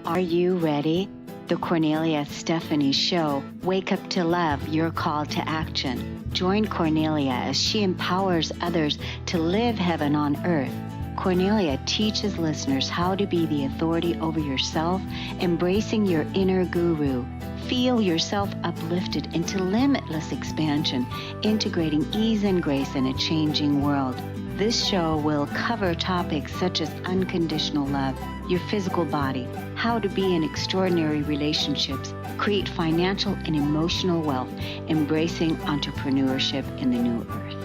Are you ready? The Kornelia Stephanie Show. Wake up to love, your call to action. Join Kornelia as she empowers others to live heaven on earth. Kornelia teaches listeners how to be the authority over yourself, embracing your inner guru. Feel yourself uplifted into limitless expansion, integrating ease and grace in a changing world. This show will cover topics such as unconditional love, your physical body, how to be in extraordinary relationships, create financial and emotional wealth, embracing entrepreneurship in the new earth.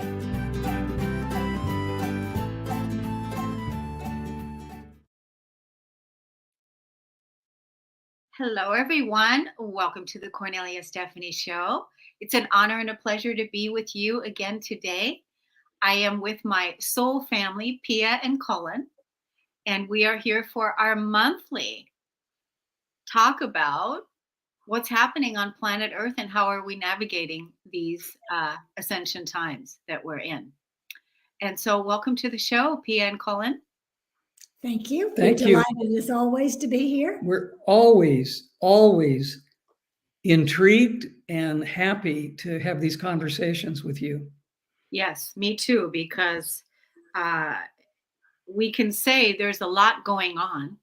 Hello, everyone. Welcome to the Kornelia Stephanie Show. It's an honor and a pleasure to be with you again today. I am with my soul family, Pia and Cullen, and we are here for our monthly talk about what's happening on planet Earth and how are we navigating these ascension times that we're in. And so welcome to the show, Pia and Cullen. Thank you. Thank We're you. delighted as always to be here. We're always intrigued and happy to have these conversations with you. Yes, me too, because we can say there's a lot going on.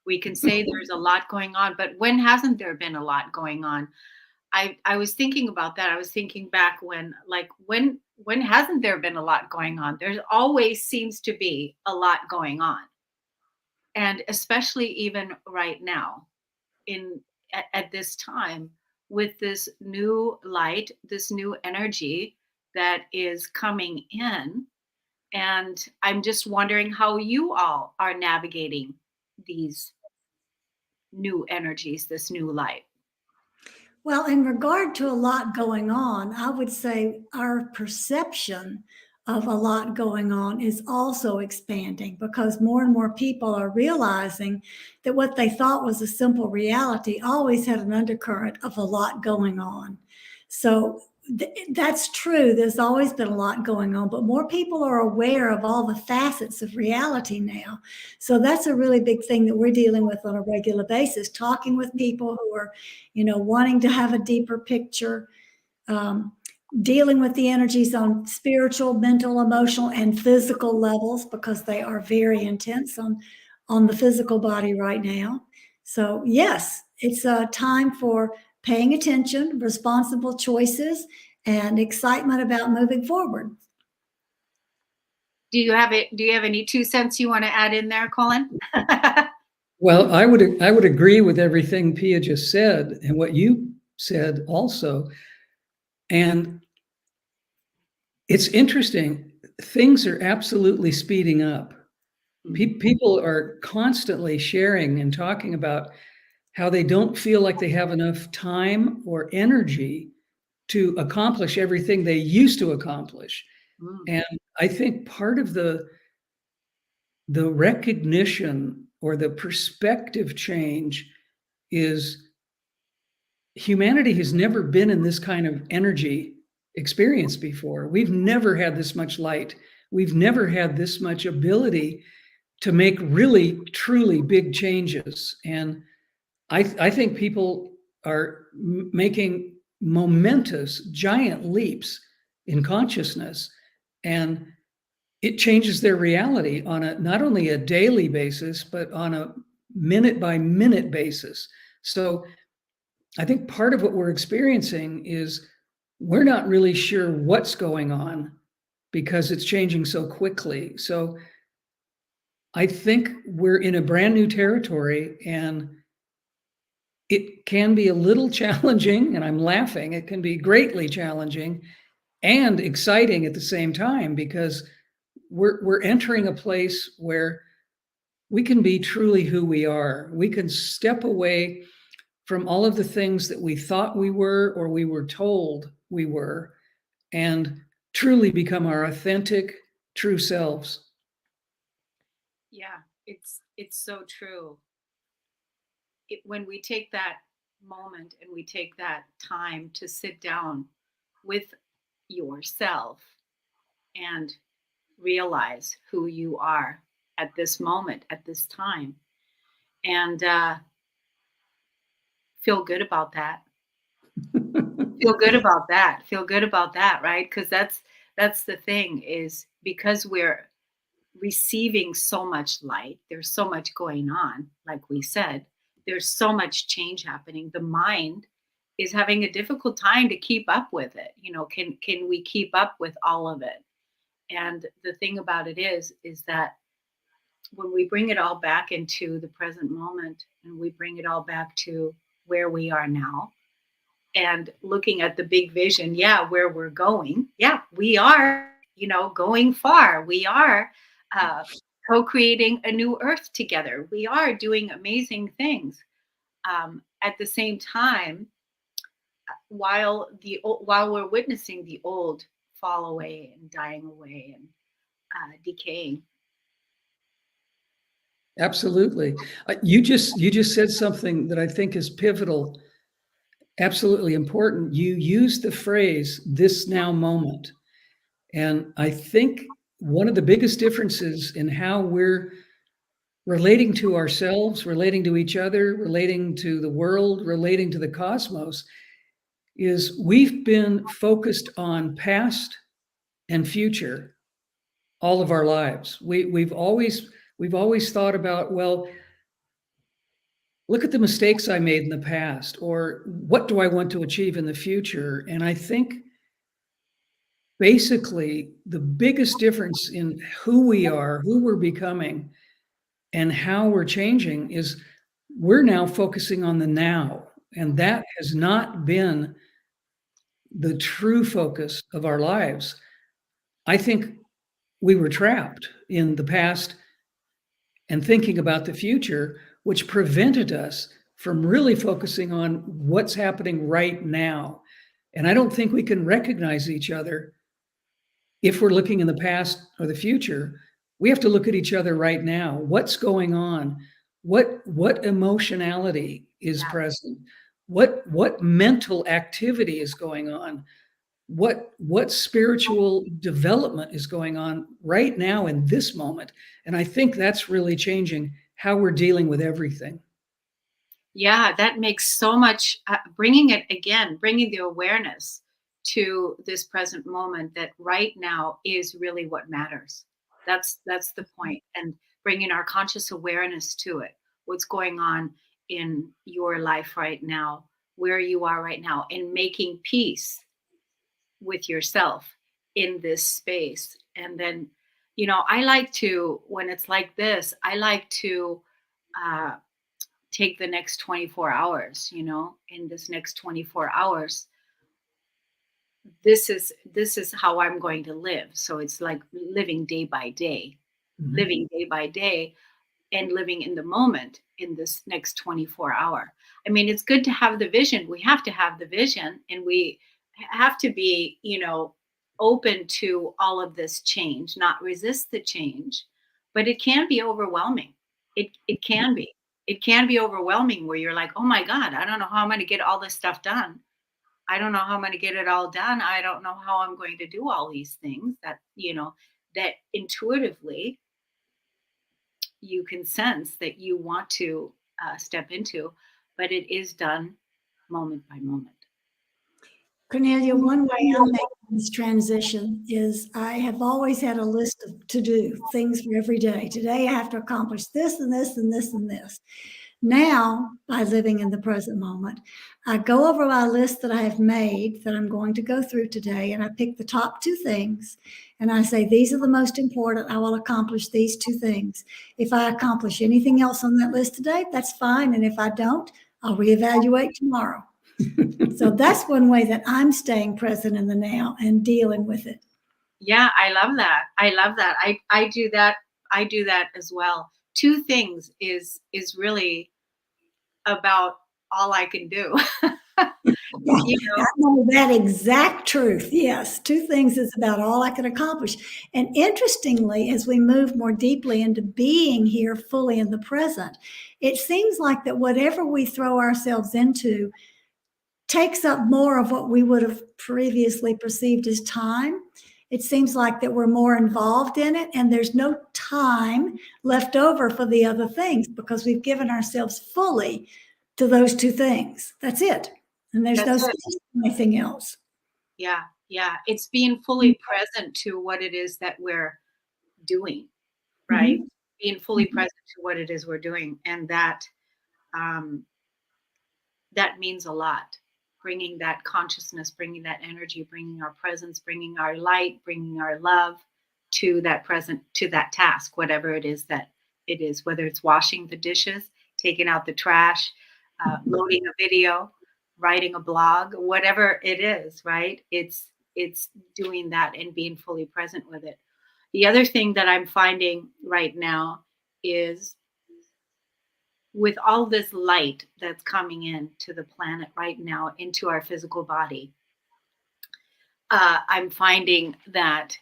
We can say there's a lot going on, but when hasn't there been a lot going on? I was thinking about that. I was thinking back when hasn't there been a lot going on? There always seems to be a lot going on. And especially even right now at this time with this new light, this new energy that is coming in. And I'm just wondering how you all are navigating these new energies, this new light. Well, in regard to a lot going on, I would say our perception of a lot going on is also expanding because more and more people are realizing that what they thought was a simple reality always had an undercurrent of a lot going on. So that's true. There's always been a lot going on, but more people are aware of all the facets of reality now. So that's a really big thing that we're dealing with on a regular basis, talking with people who are, wanting to have a deeper picture, dealing with the energies on spiritual, mental, emotional, and physical levels because they are very intense on the physical body right now. So yes, it's a time for paying attention, responsible choices, and excitement about moving forward. Do you have any 2 cents you want to add in there, Colin? Well, I would agree with everything Pia just said and what you said also. And it's interesting. Things are absolutely speeding up. People are constantly sharing and talking about how they don't feel like they have enough time or energy to accomplish everything they used to accomplish. And I think part of the recognition or the perspective change is humanity has never been in this kind of energy experience before. We've never had this much light. We've never had this much ability to make really, truly big changes. And I think people are making momentous, giant leaps in consciousness, and it changes their reality on not only a daily basis, but on a minute by minute basis. So I think part of what we're experiencing is we're not really sure what's going on because it's changing so quickly. So I think we're in a brand new territory, and it can be a little challenging, and I'm laughing. It can be greatly challenging and exciting at the same time because we're entering a place where we can be truly who we are. We can step away from all of the things that we thought we were or we were told we were and truly become our authentic, true selves. Yeah, it's so true. When we take that moment and we take that time to sit down with yourself and realize who you are at this moment, at this time. And feel good about that. Feel good about that. Feel good about that, right? Because that's the thing, is because we're receiving so much light, there's so much going on, like we said, there's so much change happening. The mind is having a difficult time to keep up with it. Can we keep up with all of it? And the thing about it is that when we bring it all back into the present moment, and we bring it all back to where we are now, and looking at the big vision, where we're going, we are, going far. We are uh, co-creating a new earth together. We are doing amazing things. At the same time, while we're witnessing the old fall away and dying away and decaying. Absolutely. You just said something that I think is pivotal, absolutely important. You used the phrase "this now moment." And I think one of the biggest differences in how we're relating to ourselves, relating to each other, relating to the world, relating to the cosmos, is we've been focused on past and future all of our lives. We've always thought about, well, look at the mistakes I made in the past, or what do I want to achieve in the future? And I think basically the biggest difference in who we are, who we're becoming, and how we're changing is we're now focusing on the now. And that has not been the true focus of our lives. I think we were trapped in the past and thinking about the future, which prevented us from really focusing on what's happening right now. And I don't think we can recognize each other if we're looking in the past or the future. We have to look at each other right now. What's going on? What emotionality is present? What mental activity is going on? What spiritual development is going on right now in this moment? And I think that's really changing how we're dealing with everything. Yeah, that makes so much, bringing the awareness to this present moment, that right now is really what matters. That's the point. And bringing our conscious awareness to it. What's going on in your life right now, where you are right now, and making peace with yourself in this space. And then, I like to, when it's like this, I like to uh, take the next 24 hours. In this next 24 hours, this is how I'm going to live. So it's like living day by day, Mhm. living day by day, and living in the moment in this next 24 hour. I mean, it's good to have the vision. We have to have the vision, and we have to be, open to all of this change, not resist the change, but it can be overwhelming. It can be. It can be overwhelming, where you're like, "Oh my God, I don't know how I'm going to get all this stuff done. I don't know how I'm going to get it all done. I don't know how I'm going to do all these things that, that intuitively you can sense that you want to step into, but it is done moment by moment." Cornelia, one way I'm making this transition is I have always had a list of to-do things for every day. Today I have to accomplish this and this and this and this. Now, by living in the present moment, I go over my list that I have made that I'm going to go through today, and I pick the top two things, and I say, these are the most important. I will accomplish these two things. If I accomplish anything else on that list today, that's fine. And if I don't, I'll reevaluate tomorrow. So that's one way that I'm staying present in the now and dealing with it. Yeah, I love that. I love that. I do that. I do that as well. Two things is really about all I can do. you know, I know that exact truth. Yes, two things is about all I can accomplish. And interestingly, as we move more deeply into being here fully in the present, it seems like that whatever we throw ourselves into takes up more of what we would have previously perceived as time. It seems like that we're more involved in it, and there's no time left over for the other things because we've given ourselves fully to those two things. That's it. And there's no That's it. space for anything else. Yeah. Yeah. It's being fully present to what it is that we're doing, right? Being fully present to what it is we're doing. And um, that means a lot. Bringing that consciousness, bringing that energy, bringing our presence, bringing our light, bringing our love to that present, to that task, whatever it is that it is, whether it's washing the dishes, taking out the trash, loading a video, writing a blog, whatever it is, right? It's doing that and being fully present with it. The other thing that I'm finding right now is with all this light that's coming in to the planet right now, into our physical body, I'm finding that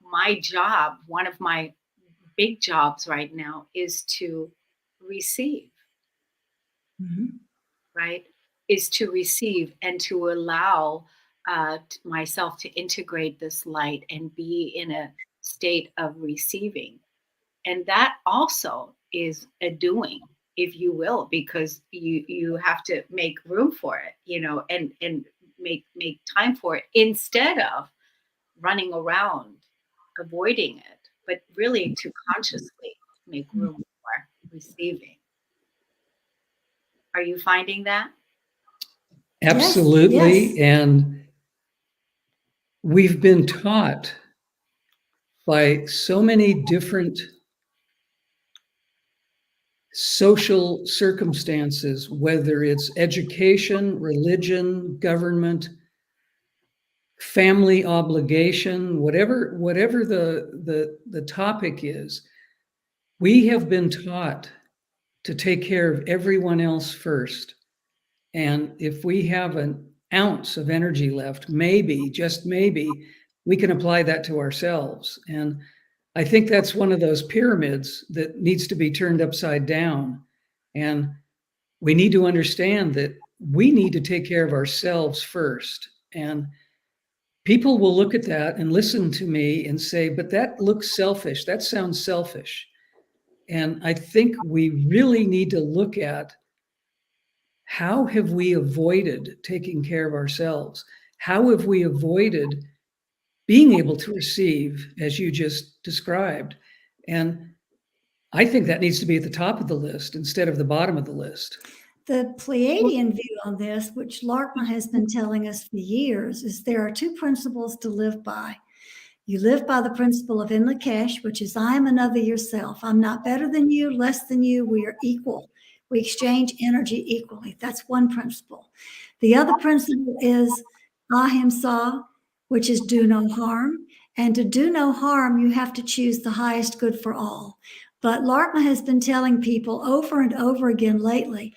my job, one of my big jobs right now, is to receive, right? Is to receive and to allow myself to integrate this light and be in a state of receiving. And that also is a doing, if you will, because you have to make room for it, and make time for it, instead of running around avoiding it, but really to consciously make room for receiving. Are you finding that? Absolutely. Yes. And we've been taught by so many different social circumstances, whether it's education, religion, government, family obligation, whatever the topic is, we have been taught to take care of everyone else first. And if we have an ounce of energy left, maybe, just maybe, we can apply that to ourselves. And I think that's one of those pyramids that needs to be turned upside down. And we need to understand that we need to take care of ourselves first. And people will look at that and listen to me and say, but that looks selfish. That sounds selfish. And I think we really need to look at, how have we avoided taking care of ourselves? How have we avoided being able to receive, as you just described? And I think that needs to be at the top of the list instead of the bottom of the list. The Pleiadian view on this, which Larkma has been telling us for years, is there are two principles to live by. You live by the principle of In Lakesh, which is I am another yourself. I'm not better than you, less than you. We are equal. We exchange energy equally. That's one principle. The other principle is Ahimsa, which is do no harm. And to do no harm, you have to choose the highest good for all. But Larkma has been telling people over and over again lately,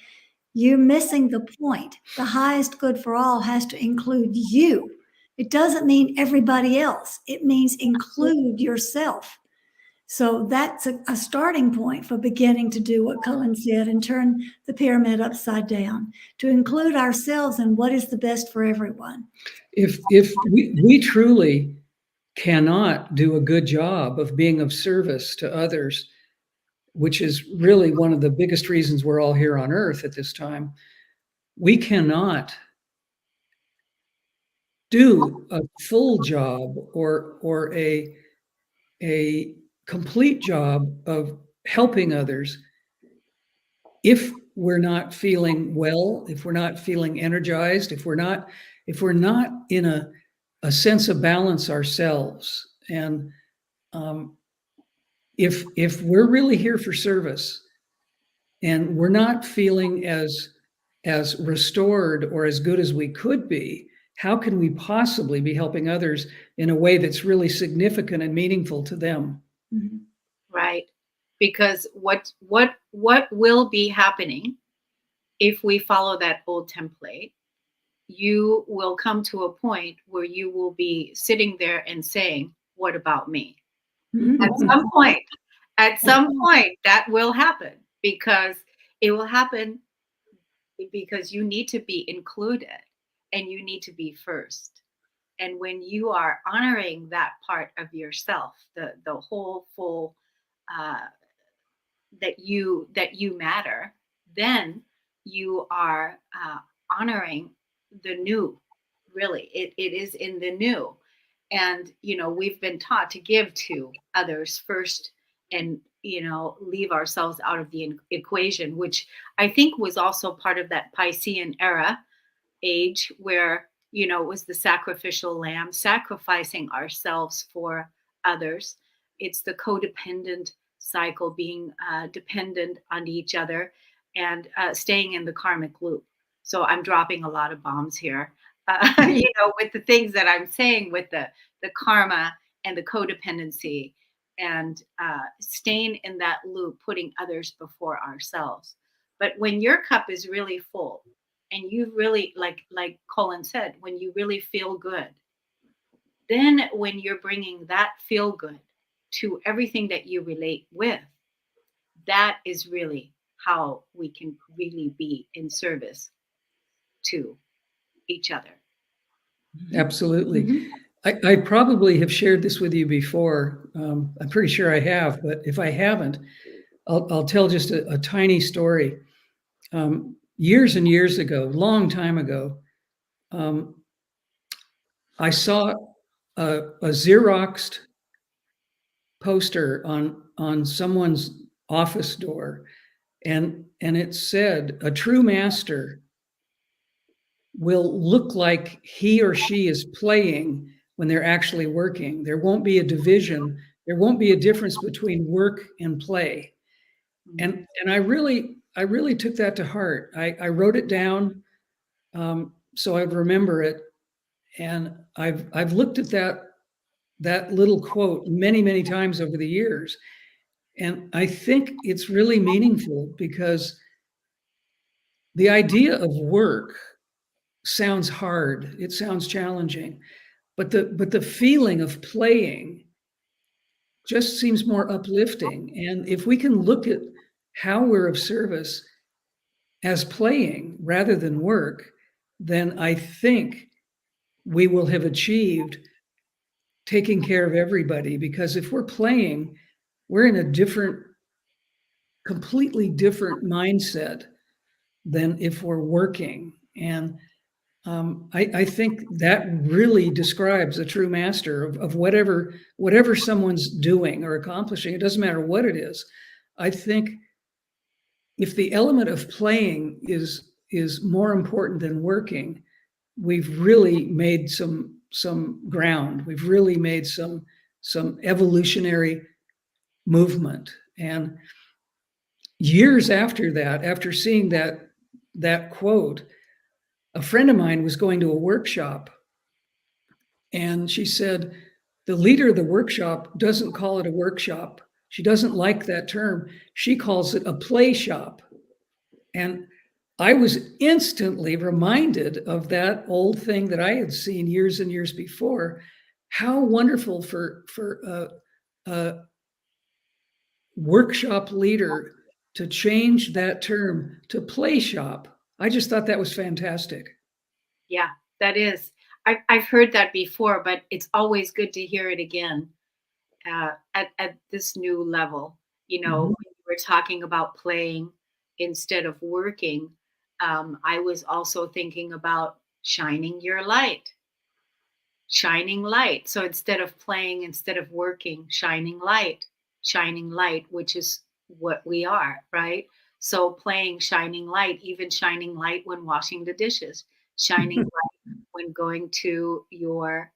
you're missing the point. The highest good for all has to include you. It doesn't mean everybody else. It means include yourself. So that's a starting point for beginning to do what Cullen said and turn the pyramid upside down, to include ourselves in what is the best for everyone. If we truly cannot do a good job of being of service to others, which is really one of the biggest reasons we're all here on Earth at this time, we cannot do a full job or a complete job of helping others if we're not feeling well, if we're not feeling energized, if we're not in a sense of balance ourselves. And if we're really here for service and we're not feeling as restored or as good as we could be, how can we possibly be helping others in a way that's really significant and meaningful to them? Mm-hmm. Right. Because what will be happening if we follow that old template? You will come to a point where you will be sitting there and saying, what about me? Mm-hmm. At some point that will happen, because it will happen because you need to be included and you need to be first. And when you are honoring that part of yourself, the whole full that you matter, then you are honoring the new. Really, it is in the new. And we've been taught to give to others first, and leave ourselves out of the equation, which I think was also part of that Piscean era age, where it was the sacrificial lamb, sacrificing ourselves for others. It's the codependent cycle, being dependent on each other, and staying in the karmic loop. So I'm dropping a lot of bombs here, with the things that I'm saying, with the karma and the codependency, and staying in that loop, putting others before ourselves. But when your cup is really full, and you really, like Colin said, when you really feel good, then when you're bringing that feel good to everything that you relate with, that is really how we can really be in service to each other. Absolutely. Mhm. I probably have shared this with you before. I'm pretty sure I have, but if I haven't, I'll tell just a tiny story. Years and years ago, long time ago, I saw a Xeroxed poster on someone's office door, and it said, "A true master will look like he or she is playing when they're actually working. There won't be a division. There won't be a difference between work and play." And I really took that to heart. I wrote it down, so I'd remember it. And I've looked at that little quote many times over the years, and I think it's really meaningful, because the idea of work sounds hard. It sounds challenging, but the feeling of playing just seems more uplifting. And if we can look at how we're of service as playing rather than work, then I think we will have achieved taking care of everybody. Because if we're playing, we're in a completely different mindset than if we're working. And I think that really describes a true master of whatever someone's doing or accomplishing. It doesn't matter what it is. I think if the element of playing is more important than working, we've really made some ground. We've really made some evolutionary movement. And years after that, after seeing that quote, a friend of mine was going to a workshop, and she said, the leader of the workshop doesn't call it a workshop. She doesn't like that term. She calls it a play shop. And I was instantly reminded of that old thing that I had seen years and years before. How wonderful for a workshop leader to change that term to play shop. I just thought that was fantastic. Yeah, that is. I've heard that before, but it's always good to hear it again at this new level. When you were talking about playing instead of working, I was also thinking about shining your light, shining light. So instead of playing, instead of working, shining light, which is what we are, right? So playing, shining light, even shining light when washing the dishes, shining light when going to your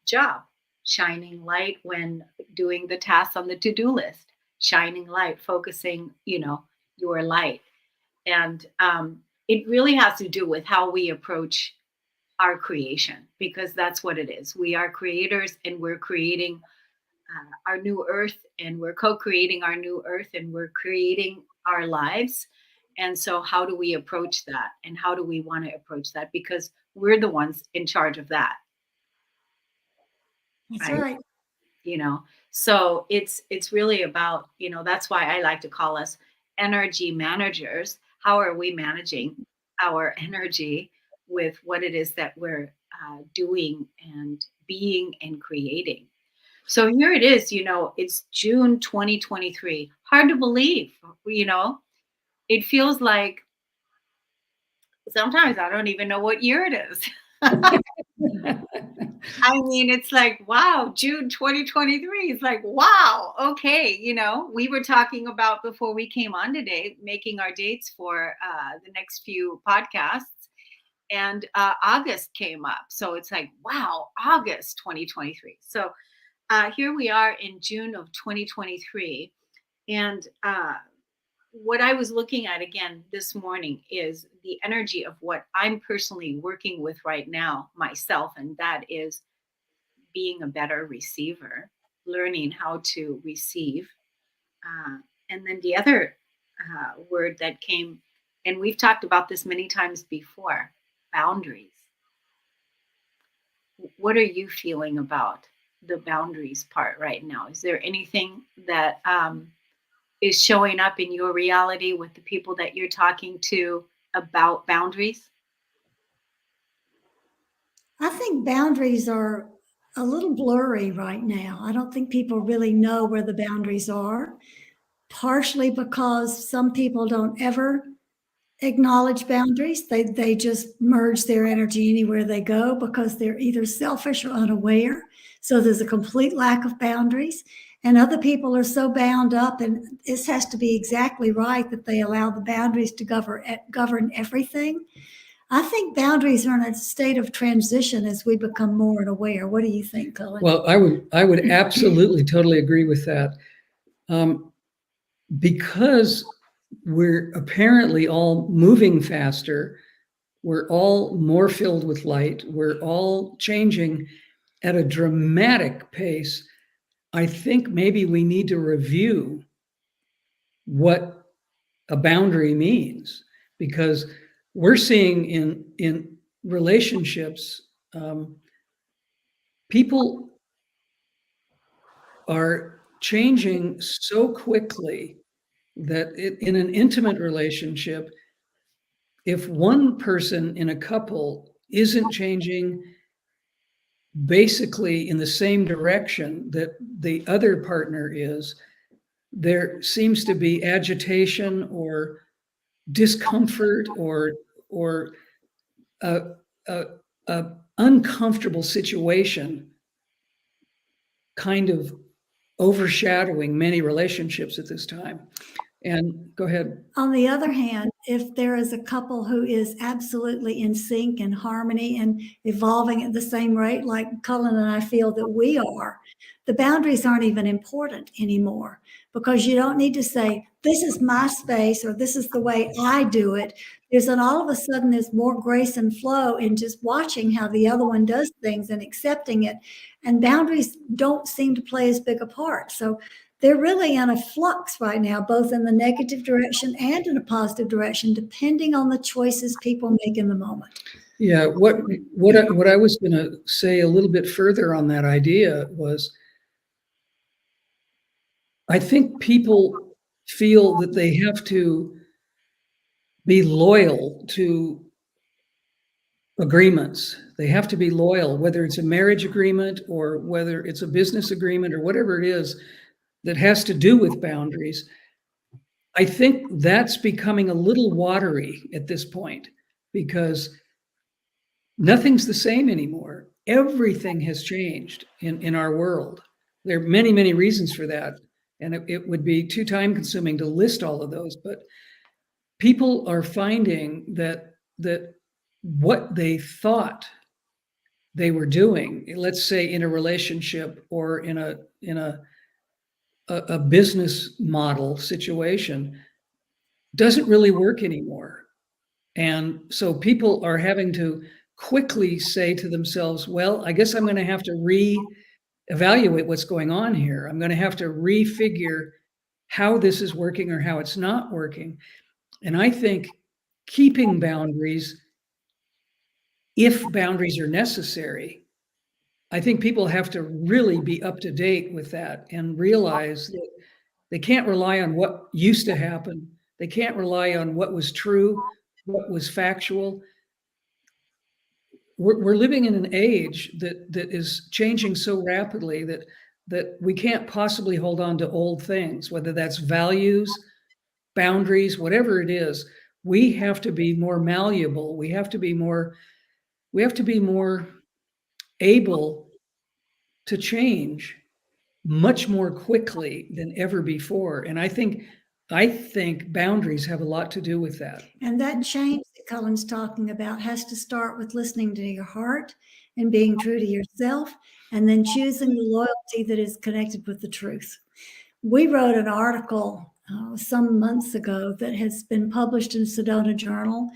job, shining light when doing the tasks on the to-do list, shining light, focusing, your light. And it really has to do with how we approach our creation, because that's what it is. We are creators, and we're creating our new earth, and we're co-creating our new earth, and we're creating our lives. And so how do we approach that, and how do we want to approach that, because we're the ones in charge of that. That's Right. right. So it's really about, that's why I like to call us energy managers. How are we managing our energy with what it is that we're doing and being and creating? So here it is, it's June 2023. Hard to believe. It feels like Sometimes I don't even know what year it is. I mean, it's like, wow, June 2023. It's like, wow, okay. We were talking about before we came on today, making our dates for the next few podcasts. And August came up. So it's like, wow, August 2023. So here we are in June of 2023. And what I was looking at again this morning is the energy of what I'm personally working with right now myself. And that is being a better receiver, learning how to receive. And then the other word that came, and we've talked about this many times before, boundaries. What are you feeling about the boundaries part right now? Is there anything that is showing up in your reality with the people that you're talking to about boundaries? I think boundaries are a little blurry right now. I don't think people really know where the boundaries are, partially because some people don't ever acknowledge boundaries. They just merge their energy anywhere they go because they're either selfish or unaware. So there's a complete lack of boundaries. And other people are so bound up, and this has to be exactly right, that they allow the boundaries to govern everything. I think boundaries are in a state of transition as we become more aware. What do you think, Cullen? Well, I would absolutely totally agree with that. Because we're apparently all moving faster, we're all more filled with light, we're all changing at a dramatic pace. I think maybe we need to review what a boundary means, because we're seeing in relationships, people are changing so quickly that in an intimate relationship, if one person in a couple isn't changing basically in the same direction that the other partner is, there seems to be agitation or discomfort or a, a uncomfortable situation kind of overshadowing many relationships at this time. And go ahead. On the other hand, if there is a couple who is absolutely in sync and harmony and evolving at the same rate, like Cullen and I feel that we are, the boundaries aren't even important anymore, because you don't need to say, this is my space or this is the way I do it. All of a sudden there's more grace and flow in just watching how the other one does things and accepting it. And boundaries don't seem to play as big a part. So they're really in a flux right now, both in the negative direction and in a positive direction, depending on the choices people make in the moment. Yeah, what I was going to say a little bit further on that idea was, I think people feel that they have to be loyal to agreements. They have to be loyal, whether it's a marriage agreement or whether it's a business agreement or whatever it is that has to do with boundaries. I think that's becoming a little watery at this point, because nothing's the same anymore. Everything has changed in our world. There are many, many reasons for that. And it would be too time consuming to list all of those, but people are finding that what they thought they were doing, let's say in a relationship or in a business model situation, doesn't really work anymore. And so people are having to quickly say to themselves, well, I guess I'm going to have to reevaluate what's going on here. I'm going to have to refigure how this is working or how it's not working. And I think keeping boundaries, if boundaries are necessary, I think people have to really be up to date with that and realize that they can't rely on what used to happen. They can't rely on what was true, what was factual. We're living in an age that is changing so rapidly that we can't possibly hold on to old things, whether that's values, boundaries, whatever it is. We have to be more malleable. We have to be more able to change much more quickly than ever before. And I think boundaries have a lot to do with that. And that change that Cullen's talking about has to start with listening to your heart and being true to yourself, and then choosing the loyalty that is connected with the truth. We wrote an article some months ago that has been published in Sedona Journal.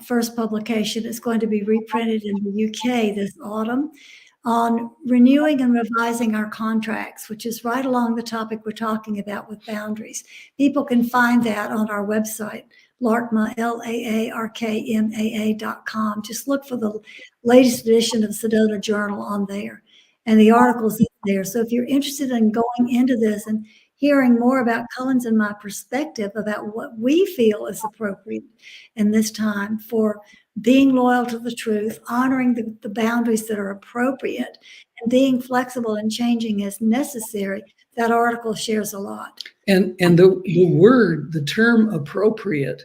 First publication is going to be reprinted in the UK this autumn, on renewing and revising our contracts, which is right along the topic we're talking about with boundaries. People can find that on our website, LARKMA, LAARKMAA.com. Just look for the latest edition of Sedona Journal on there, and the article's in there. So if you're interested in going into this and hearing more about Cullen's and my perspective about what we feel is appropriate in this time for being loyal to the truth, honoring the boundaries that are appropriate, and being flexible and changing as necessary, that article shares a lot. And the term appropriate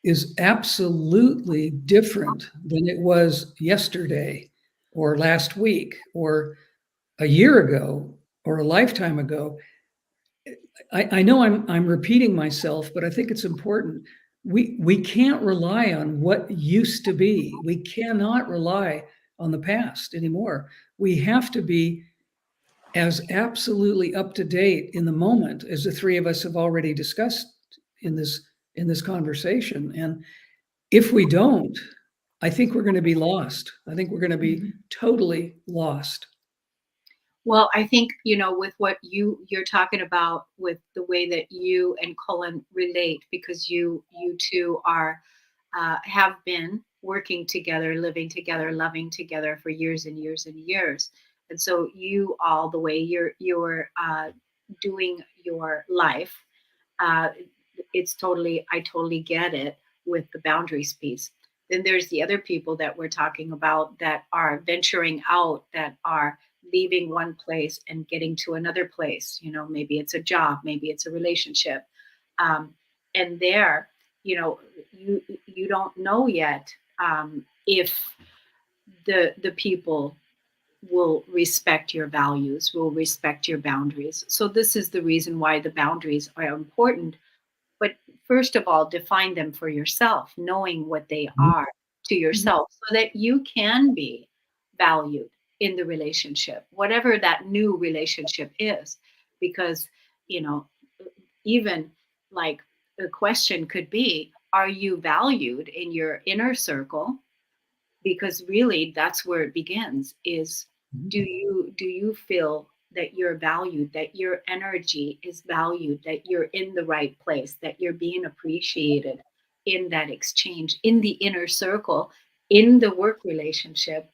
is absolutely different than it was yesterday or last week or a year ago or a lifetime ago. I know I'm repeating myself, but I think it's important. We can't rely on what used to be. We cannot rely on the past anymore. We have to be as absolutely up to date in the moment as the three of us have already discussed in this conversation. And if we don't, I think we're going to be lost. I think we're going to be totally lost. Well, I think, with what you're talking about, with the way that you and Cullen relate, because you two are have been working together, living together, loving together for years and years and years. And so you all, the way you're doing your life, uh, I totally get it with the boundaries piece. Then there's the other people that we're talking about that are venturing out, that are leaving one place and getting to another place. Maybe it's a job, maybe it's a relationship, and there, you don't know yet if the people will respect your values, will respect your boundaries. So this is the reason why the boundaries are important. But first of all, define them for yourself, knowing what they are to yourself, so that you can be valued in the relationship, whatever that new relationship is. Because, even like the question could be, are you valued in your inner circle? Because really that's where it begins, is do you feel that you're valued, that your energy is valued, that you're in the right place, that you're being appreciated in that exchange, in the inner circle, in the work relationship,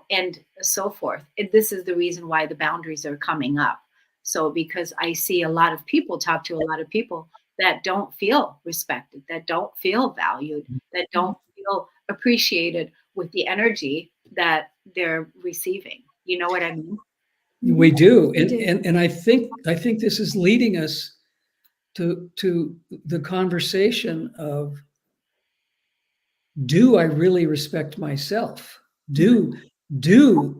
and so forth. And this is the reason why the boundaries are coming up. So because I see a lot of people, talk to a lot of people that don't feel respected, that don't feel valued, that don't feel appreciated with the energy that they're receiving. You know what I mean? We do. And I think this is leading us to the conversation of, do I really respect myself? Do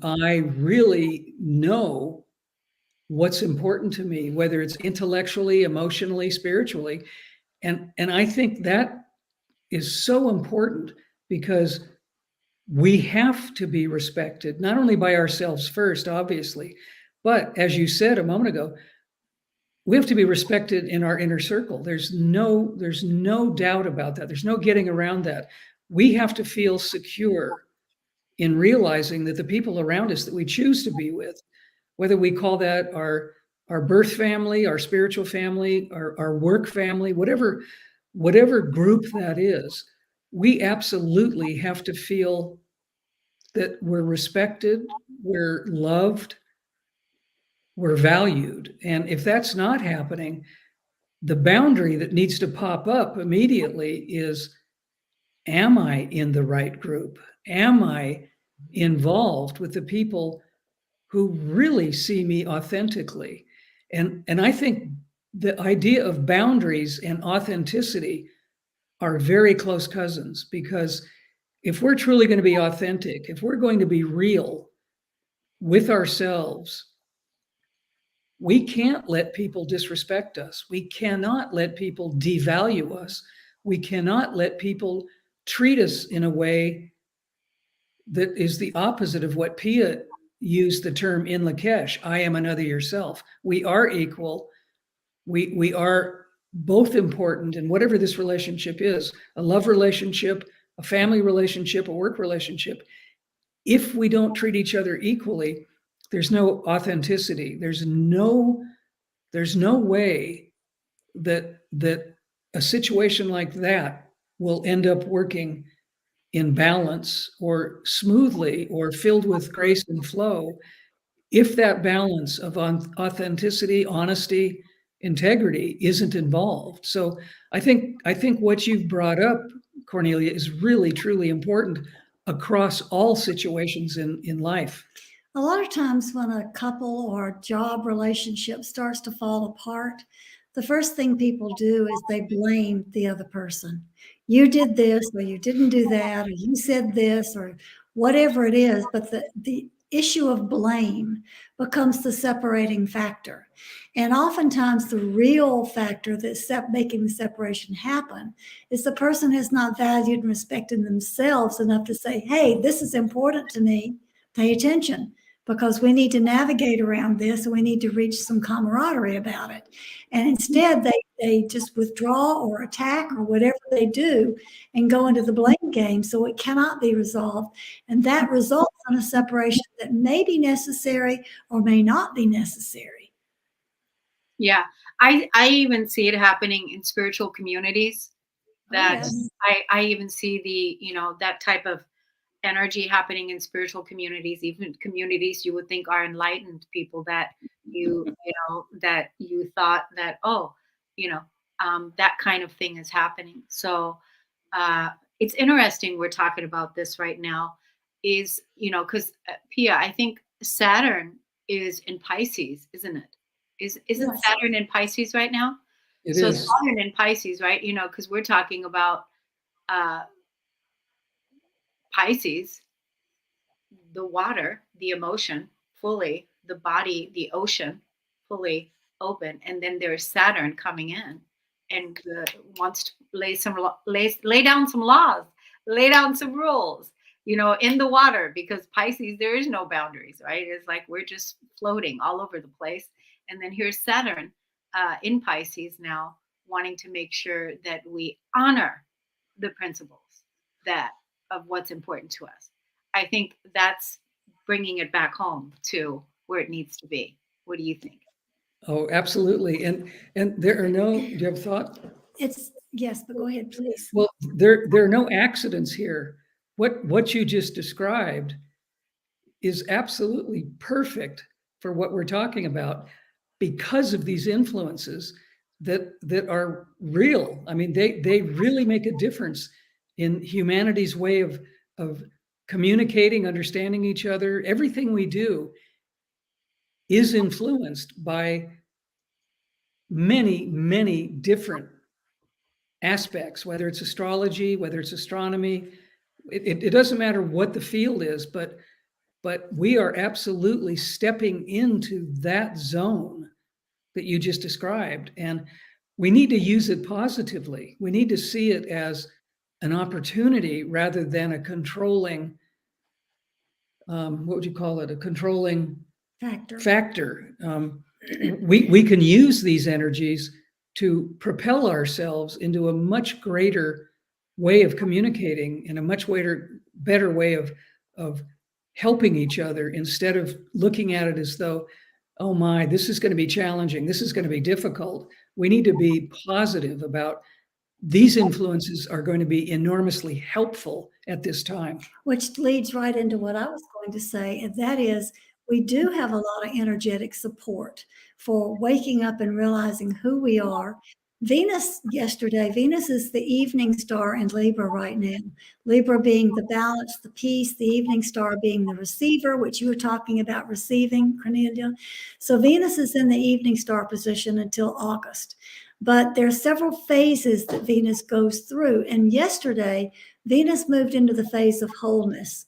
I really know what's important to me, whether it's intellectually, emotionally, spiritually? And I think that is so important, because we have to be respected, not only by ourselves first, obviously, but as you said a moment ago, we have to be respected in our inner circle. There's no doubt about that. There's no getting around that. We have to feel secure in realizing that the people around us that we choose to be with, whether we call that our birth family, our spiritual family, our work family, whatever group that is, we absolutely have to feel that we're respected, we're loved, we're valued. And if that's not happening, the boundary that needs to pop up immediately is, am I in the right group? Am I involved with the people who really see me authentically? And I think the idea of boundaries and authenticity are very close cousins, because if we're truly going to be authentic, if we're going to be real with ourselves, we can't let people disrespect us. We cannot let people devalue us. We cannot let people treat us in a way that is the opposite of what Pia used the term in Lakesh, I am another yourself. We are equal. We are both important in whatever this relationship is, a love relationship, a family relationship, a work relationship. If we don't treat each other equally, there's no authenticity. There's no way that a situation like that will end up working in balance or smoothly or filled with grace and flow if that balance of authenticity, honesty, integrity isn't involved. So I think what you've brought up, Kornelia, is really truly important across all situations in life. A lot of times when a couple or a job relationship starts to fall apart, the first thing people do is they blame the other person. You did this, or you didn't do that, or you said this, or whatever it is. But the issue of blame becomes the separating factor. And oftentimes the real factor that's making the separation happen is the person has not valued and respected themselves enough to say, hey, this is important to me. Pay attention, because we need to navigate around this and we need to reach some camaraderie about it. And instead, they just withdraw or attack or whatever they do and go into the blame game, so it cannot be resolved. And that results in a separation that may be necessary or may not be necessary. Yeah. I even see it happening in spiritual communities, that yes. I even see that type of energy happening in spiritual communities, even communities you would think are enlightened people, that that you thought that, that kind of thing is happening. So it's interesting we're talking about this right now, is, because Pia, I think Saturn is in Pisces, isn't it? Isn't Yes. Saturn in Pisces right now? It So is. Saturn in Pisces, right? Because we're talking about uh, Pisces, the water, the emotion fully, the body, the ocean fully open, and then there's Saturn coming in and wants to lay down some laws, lay down some rules, in the water, because Pisces, there is no boundaries, right? It's like we're just floating all over the place, and then here's Saturn in Pisces now, wanting to make sure that we honor the principles that of what's important to us. I think that's bringing it back home to where it needs to be. What do you think? Oh, absolutely. And there are no, do you have a thought? Yes, but go ahead, please. Well, there are no accidents here. What you just described is absolutely perfect for what we're talking about, because of these influences that are real. I mean, they really make a difference in humanity's way of communicating, understanding each other. Everything we do is influenced by many different aspects, whether it's astrology, whether it's astronomy. It doesn't matter what the field is, but we are absolutely stepping into that zone that you just described. And we need to use it positively. We need to see it as an opportunity rather than a controlling, what would you call it? A controlling factor. We can use these energies to propel ourselves into a much greater way of communicating and a much better way of helping each other, instead of looking at it as though, oh my, this is going to be challenging, this is going to be difficult. We need to be positive about these influences are going to be enormously helpful at this time. Which leads right into what I was going to say, and that is, we do have a lot of energetic support for waking up and realizing who we are Venus yesterday, Venus is the evening star in Libra right now. Libra being the balance, the peace, the evening star being the receiver, which you were talking about receiving, Cornelia. So Venus is in the evening star position until August. But there are several phases that Venus goes through. And yesterday, Venus moved into the phase of wholeness.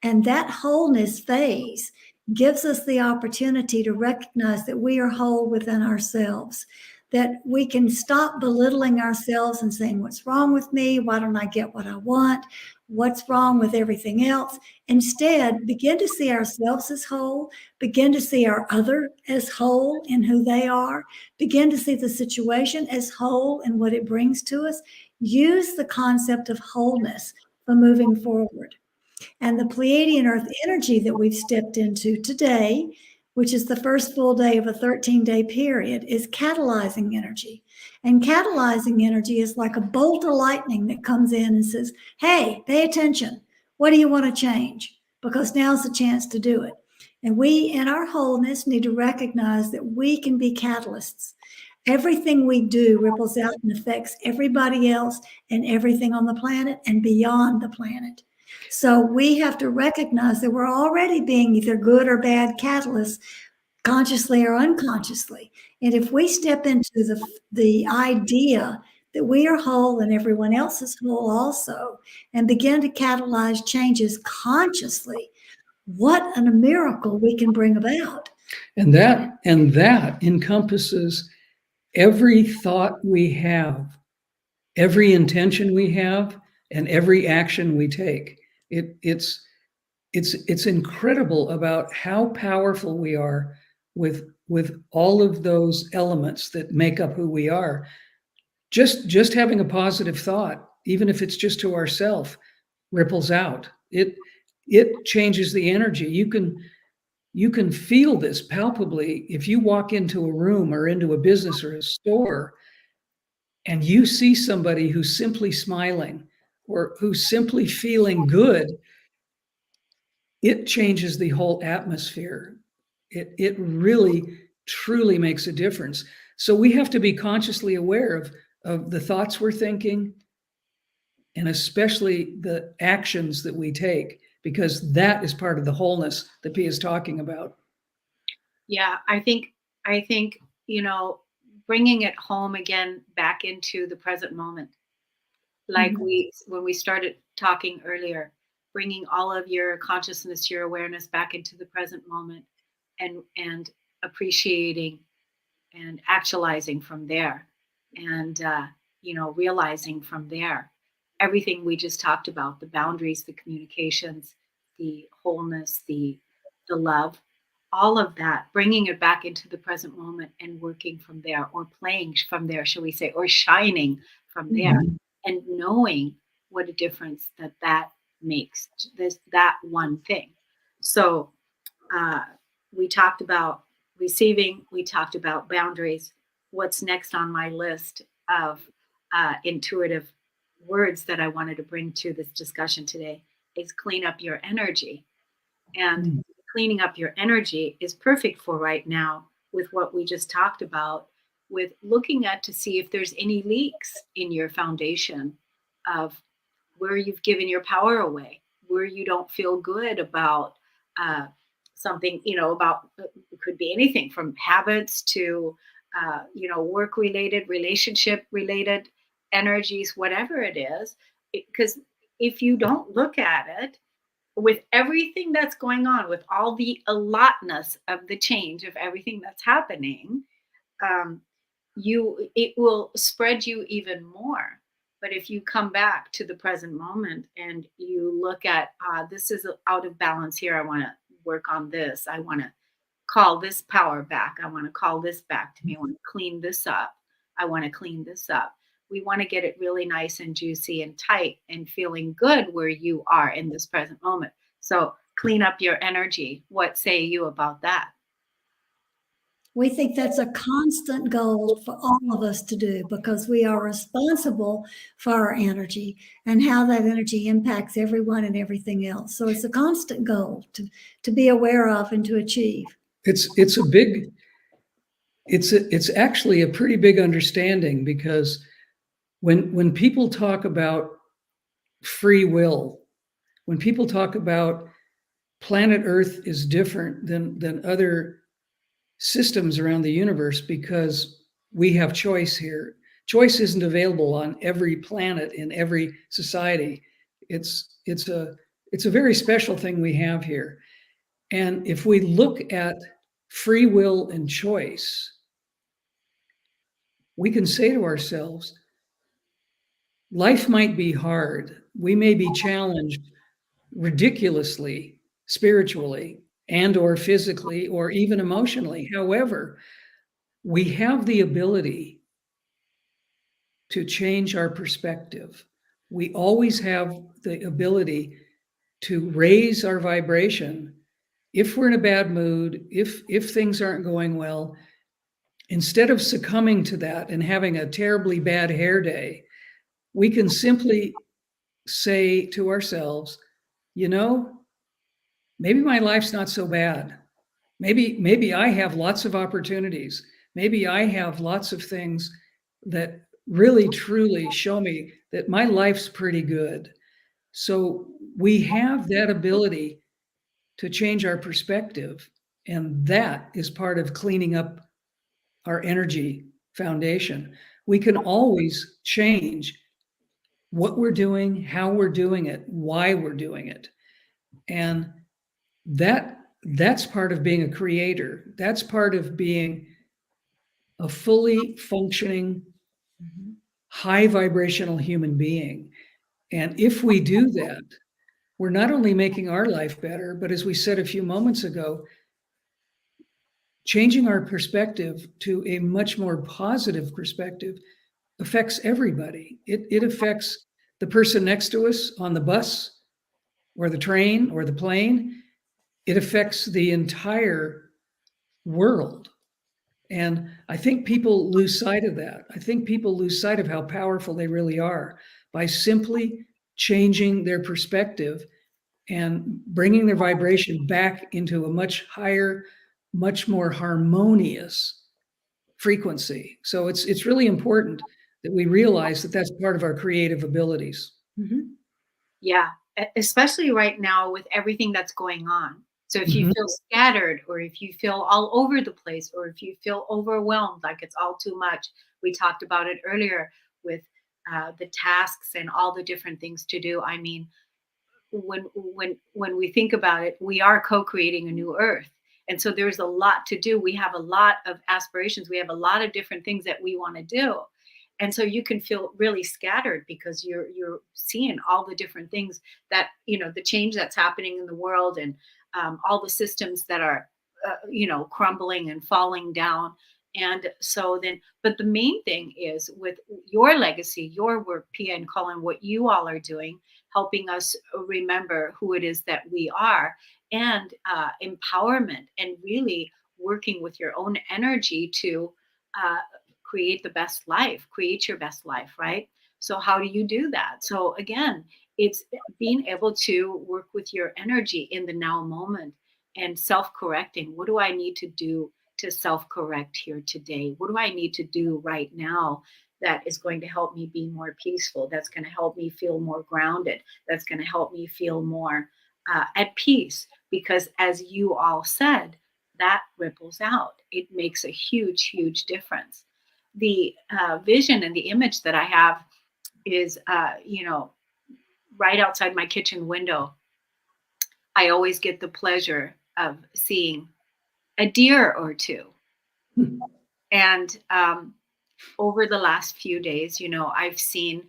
And that wholeness phase gives us the opportunity to recognize that we are whole within ourselves, that we can stop belittling ourselves and saying, what's wrong with me? Why don't I get what I want? What's wrong with everything else? Instead, begin to see ourselves as whole, begin to see our other as whole in who they are, begin to see the situation as whole and what it brings to us. Use the concept of wholeness for moving forward. And the Pleiadian Earth energy that we've stepped into today, which is the first full day of a 13-day period, is catalyzing energy. And catalyzing energy is like a bolt of lightning that comes in and says, hey, pay attention. What do you want to change? Because now's the chance to do it. And we, in our wholeness, need to recognize that we can be catalysts. Everything we do ripples out and affects everybody else and everything on the planet and beyond the planet. So we have to recognize that we're already being either good or bad catalysts, consciously or unconsciously. And if we step into the idea that we are whole and everyone else is whole also, and begin to catalyze changes consciously, what a miracle we can bring about. And that encompasses every thought we have, every intention we have, and every action we take. It's incredible about how powerful we are with all of those elements that make up who we are. Just having a positive thought, even if it's just to ourselves, ripples out. It changes the energy. You can feel this palpably if you walk into a room or into a business or a store and you see somebody who's simply smiling or who's simply feeling good. It changes the whole atmosphere. It really, truly makes a difference. So we have to be consciously aware of the thoughts we're thinking, and especially the actions that we take, because that is part of the wholeness that Pia is talking about. Yeah, I think, bringing it home again, back into the present moment. Like when we started talking earlier, bringing all of your consciousness, your awareness back into the present moment, and appreciating and actualizing from there, and realizing from there everything we just talked about, the boundaries, the communications, the wholeness, the love, all of that, bringing it back into the present moment and working from there, or playing from there, shall we say, or shining from there, and knowing what a difference that makes, that one thing. So we talked about receiving, we talked about boundaries. What's next on my list of intuitive words that I wanted to bring to this discussion today is clean up your energy. And cleaning up your energy is perfect for right now, with what we just talked about, with looking at to see if there's any leaks in your foundation of where you've given your power away, where you don't feel good about something, about, it could be anything from habits to, work related, relationship related energies, whatever it is. Because if you don't look at it, with everything that's going on, with all the allotness of the change of everything that's happening, it will spread you even more. But if you come back to the present moment and you look at, this is out of balance here, I want to work on this, I want to call this power back, I want to call this back to me, I want to clean this up, I want to clean this up. We want to get it really nice and juicy and tight and feeling good where you are in this present moment. So clean up your energy. What say you about that? We think that's a constant goal for all of us to do, because we are responsible for our energy and how that energy impacts everyone and everything else. So it's a constant goal to be aware of and to achieve. It's a big, It's actually a pretty big understanding, because when people talk about free will, when people talk about planet Earth is different than other systems around the universe because we have choice here. Choice isn't available on every planet in every society. It's a very special thing we have here. And if we look at free will and choice, we can say to ourselves, life might be hard. We may be challenged ridiculously, spiritually, and or physically, or even emotionally. However, we have the ability to change our perspective. We always have the ability to raise our vibration. If we're in a bad mood, if things aren't going well, instead of succumbing to that and having a terribly bad hair day, we can simply say to ourselves, you know, maybe my life's not so bad. Maybe I have lots of opportunities. Maybe I have lots of things that really truly show me that my life's pretty good. So we have that ability to change our perspective. And that is part of cleaning up our energy foundation. We can always change what we're doing, how we're doing it, why we're doing it. And that's part of being a creator. That's part of being a fully functioning, high vibrational human being. And if we do that, we're not only making our life better, but as we said a few moments ago, changing our perspective to a much more positive perspective affects everybody. It affects the person next to us on the bus or the train or the plane. It affects the entire world. And I think people lose sight of that. I think people lose sight of how powerful they really are by simply changing their perspective and bringing their vibration back into a much higher, much more harmonious frequency. So it's really important that we realize that that's part of our creative abilities. Mhm. Yeah, especially right now with everything that's going on. So if you Mhm. feel scattered, or if you feel all over the place, or if you feel overwhelmed, like it's all too much, we talked about it earlier with the tasks and all the different things to do. I mean, when we think about it, we are co-creating a new earth. And so there's a lot to do. We have a lot of aspirations. We have a lot of different things that we want to do. And so you can feel really scattered because you're seeing all the different things that, the change that's happening in the world, and all the systems that are, crumbling and falling down. And so then, but the main thing is with your legacy, your work, Pia and Cullen, what you all are doing, helping us remember who it is that we are, and empowerment, and really working with your own energy to uh, create the best life, create your best life, right? So, how do you do that? So, again, it's being able to work with your energy in the now moment and self correcting. What do I need to do to self correct here today? What do I need to do right now that is going to help me be more peaceful? That's going to help me feel more grounded. That's going to help me feel more at peace. Because as you all said, that ripples out. It makes a huge, huge difference. The vision and the image that I have is, right outside my kitchen window. I always get the pleasure of seeing a deer or two. And over the last few days, I've seen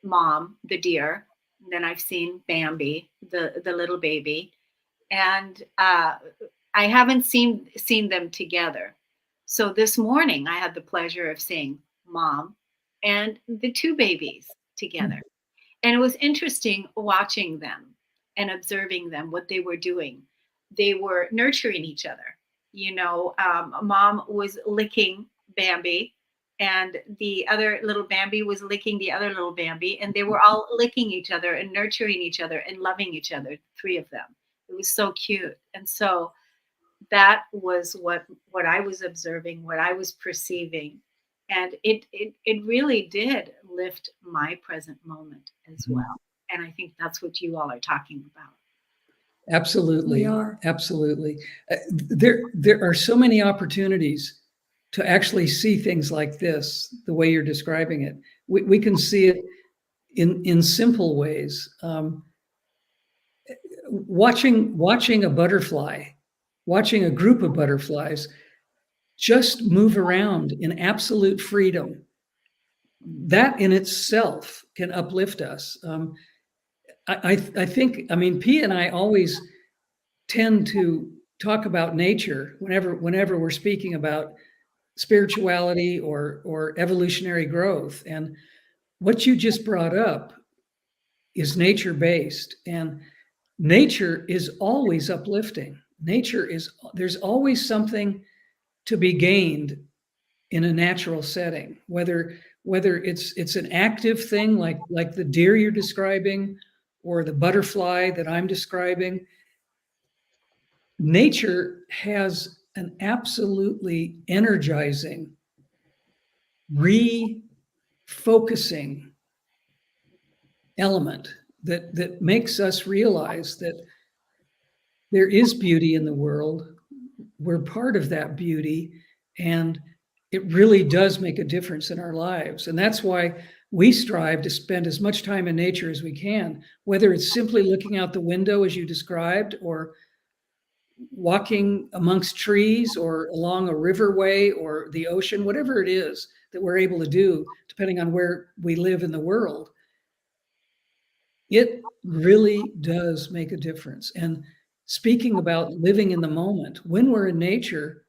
Mom, the deer, and then I've seen Bambi, the little baby, and I haven't seen them together. So this morning, I had the pleasure of seeing Mom and the two babies together. And it was interesting watching them and observing them, what they were doing. They were nurturing each other. Mom was licking Bambi, and the other little Bambi was licking the other little Bambi, and they were all licking each other and nurturing each other and loving each other, three of them. It was so cute. And so that was what I was observing, what I was perceiving. And it really did lift my present moment as well. And I think that's what you all are talking about. Absolutely. We are. Absolutely. There are so many opportunities to actually see things like this, the way you're describing it. We can see it in simple ways. Watching a butterfly, watching a group of butterflies just move around in absolute freedom, that in itself can uplift us. I think, I mean, Pia and I always tend to talk about nature whenever we're speaking about spirituality or evolutionary growth. And what you just brought up is nature based, and nature is always uplifting. There's always something to be gained in a natural setting, whether it's an active thing like the deer you're describing or the butterfly that I'm describing. Nature has an absolutely energizing, refocusing element that makes us realize that there is beauty in the world. We're part of that beauty, and it really does make a difference in our lives. And that's why we strive to spend as much time in nature as we can, whether it's simply looking out the window as you described, or walking amongst trees or along a riverway or the ocean, whatever it is that we're able to do, depending on where we live in the world. It really does make a difference. And speaking about living in the moment, when we're in nature,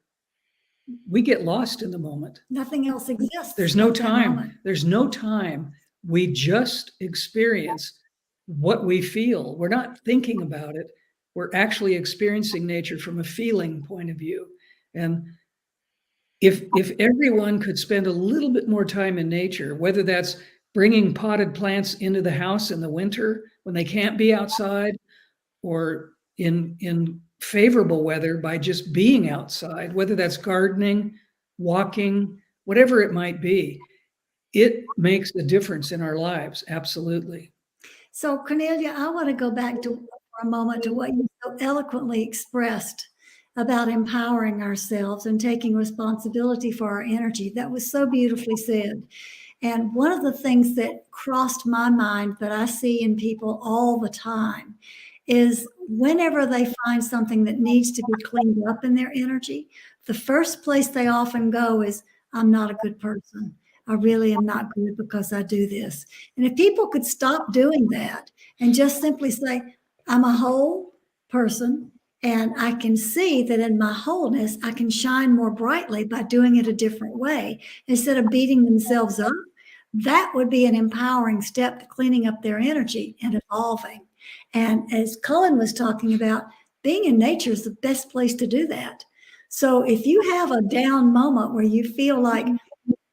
we get lost in the moment. Nothing else exists. There's no at that time. moment. There's no time. We just experience what we feel. We're not thinking about it. We're actually experiencing nature from a feeling point of view. And if everyone could spend a little bit more time in nature, whether that's bringing potted plants into the house in the winter when they can't be outside, or in favorable weather by just being outside, whether that's gardening, walking, whatever it might be, it makes a difference in our lives. Absolutely. So, Cornelia, I want to go back to for a moment to what you so eloquently expressed about empowering ourselves and taking responsibility for our energy. That was so beautifully said. And one of the things that crossed my mind that I see in people all the time is whenever they find something that needs to be cleaned up in their energy, the first place they often go is, I'm not a good person. I really am not good because I do this. And if people could stop doing that and just simply say, I'm a whole person, and I can see that in my wholeness, I can shine more brightly by doing it a different way instead of beating themselves up, that would be an empowering step to cleaning up their energy and evolving. And as Cullen was talking about, being in nature is the best place to do that. So if you have a down moment where you feel like,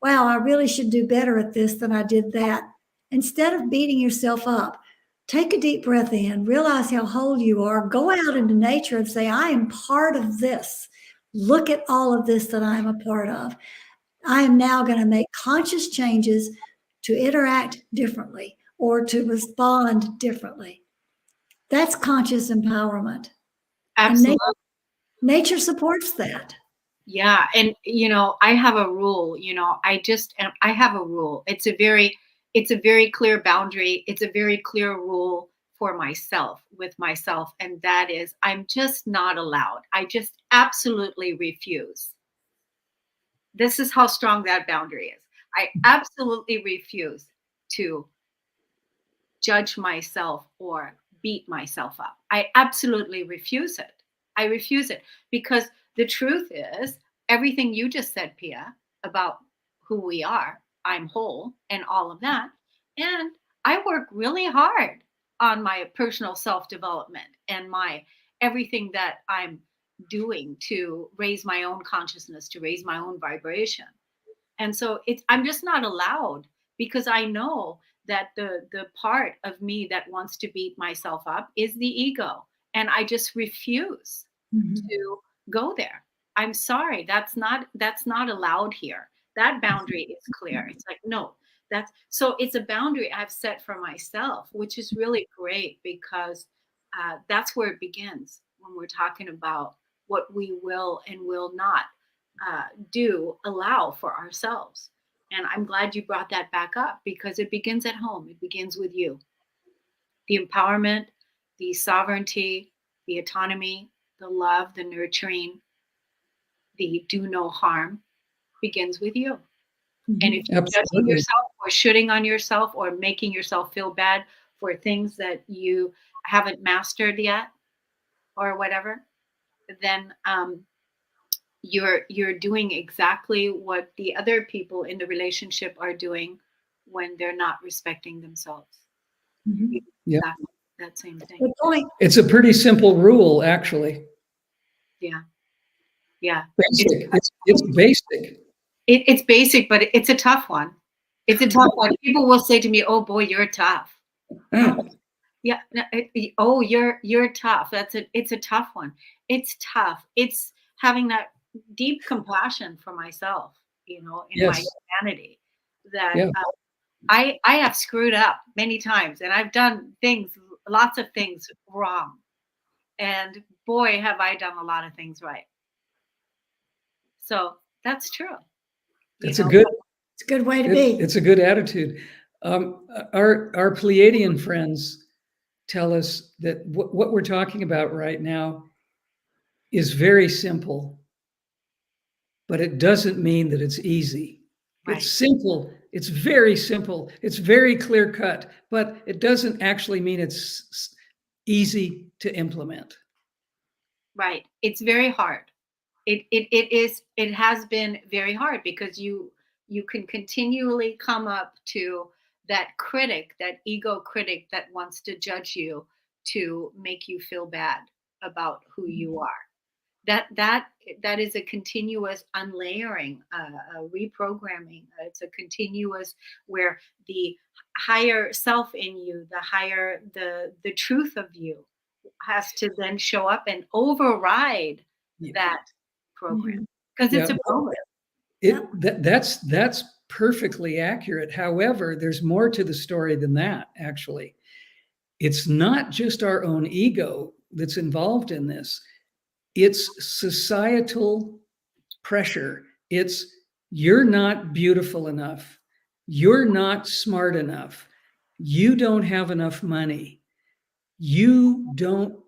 wow, I really should do better at this than I did that, instead of beating yourself up, take a deep breath in, realize how whole you are, go out into nature and say, I am part of this. Look at all of this that I am a part of. I am now going to make conscious changes to interact differently or to respond differently. That's conscious empowerment. Absolutely. And nature supports that. Yeah. And, I have a rule, I have a rule. It's a very clear boundary. It's a very clear rule for myself, with myself. And that is, I'm just not allowed. I just absolutely refuse. This is how strong that boundary is. I absolutely refuse to judge myself or beat myself up. I absolutely refuse it. I refuse it because the truth is everything you just said, Pia, about who we are, I'm whole and all of that. And I work really hard on my personal self-development and my everything that I'm doing to raise my own consciousness, to raise my own vibration. And so I'm just not allowed because I know that the part of me that wants to beat myself up is the ego. And I just refuse to go there. I'm sorry, that's not allowed here. That boundary is clear. It's like, no, it's a boundary I've set for myself, which is really great because that's where it begins when we're talking about what we will and will not allow for ourselves. And I'm glad you brought that back up because it begins at home. It begins with you. The empowerment, the sovereignty, the autonomy, the love, the nurturing, the do no harm begins with you. And if you're judging Absolutely. yourself or shooting on yourself or making yourself feel bad for things that you haven't mastered yet or whatever, then you're doing exactly what the other people in the relationship are doing when they're not respecting themselves. Mhm. Yeah. Exactly that same thing. Good point. It's a pretty simple rule, actually. Yeah. Yeah. Basic. It's basic. It's basic, but it's a tough one. It's a tough one. People will say to me, "Oh boy, you're tough." Yeah. Oh, you're tough. It's a tough one. It's tough. It's having that deep compassion for myself, in my Yes. humanity, that Yeah. I have screwed up many times, and I've done lots of things wrong, and boy, have I done a lot of things right. So that's true. It's a good It's a good way to be. It's a good attitude. Our Pleiadian friends tell us that what we're talking about right now is very simple, but it doesn't mean that it's easy. Right. It's simple. It's very simple. It's very clear cut, but it doesn't actually mean it's easy to implement. Right. It's very hard. It has been very hard because you can continually come up to that critic, that ego critic that wants to judge you, to make you feel bad about who you are. That is a continuous unlayering, reprogramming. It's a continuous where the higher self in you, the truth of you, has to then show up and override that program because it's Yeah. a program. That's perfectly accurate. However, there's more to the story than that, actually. It's not just our own ego that's involved in this. It's societal pressure. It's you're not beautiful enough. You're not smart enough. You don't have enough money. You don't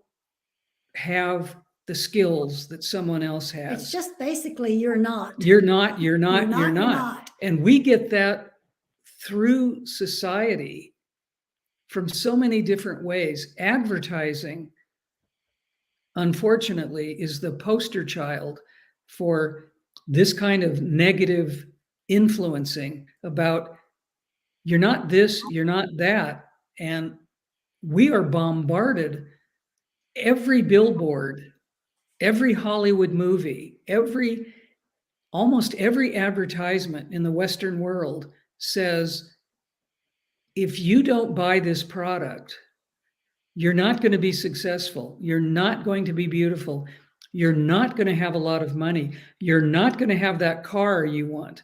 have the skills that someone else has. It's just basically you're not. You're not, you're not, You're not, you're you're not. not. And we get that through society from so many different ways. Advertising, unfortunately, is the poster child for this kind of negative influencing about you're not this, you're not that. And we are bombarded. Every billboard, every Hollywood movie, almost every advertisement in the Western world says, if you don't buy this product, you're not going to be successful. You're not going to be beautiful. You're not going to have a lot of money. You're not going to have that car you want.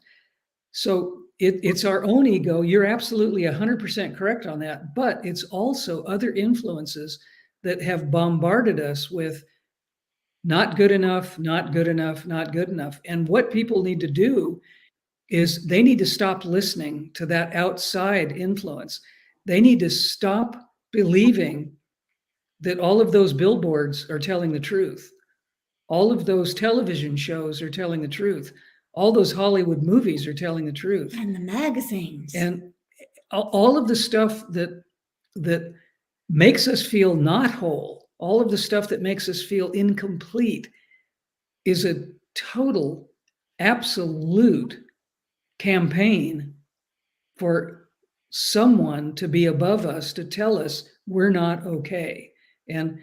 So it's our own ego. You're absolutely 100% correct on that. But it's also other influences that have bombarded us with not good enough, not good enough, not good enough. And what people need to do is they need to stop listening to that outside influence. They need to stop believing that all of those billboards are telling the truth. All of those television shows are telling the truth. All those Hollywood movies are telling the truth. And the magazines. And all of the stuff that makes us feel not whole, all of the stuff that makes us feel incomplete is a total, absolute campaign for someone to be above us, to tell us we're not okay. And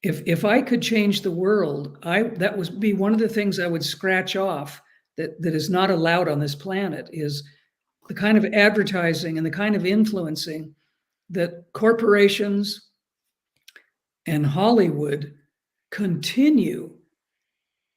if I could change the world, that would be one of the things I would scratch off that is not allowed on this planet, is the kind of advertising and the kind of influencing that corporations and Hollywood continue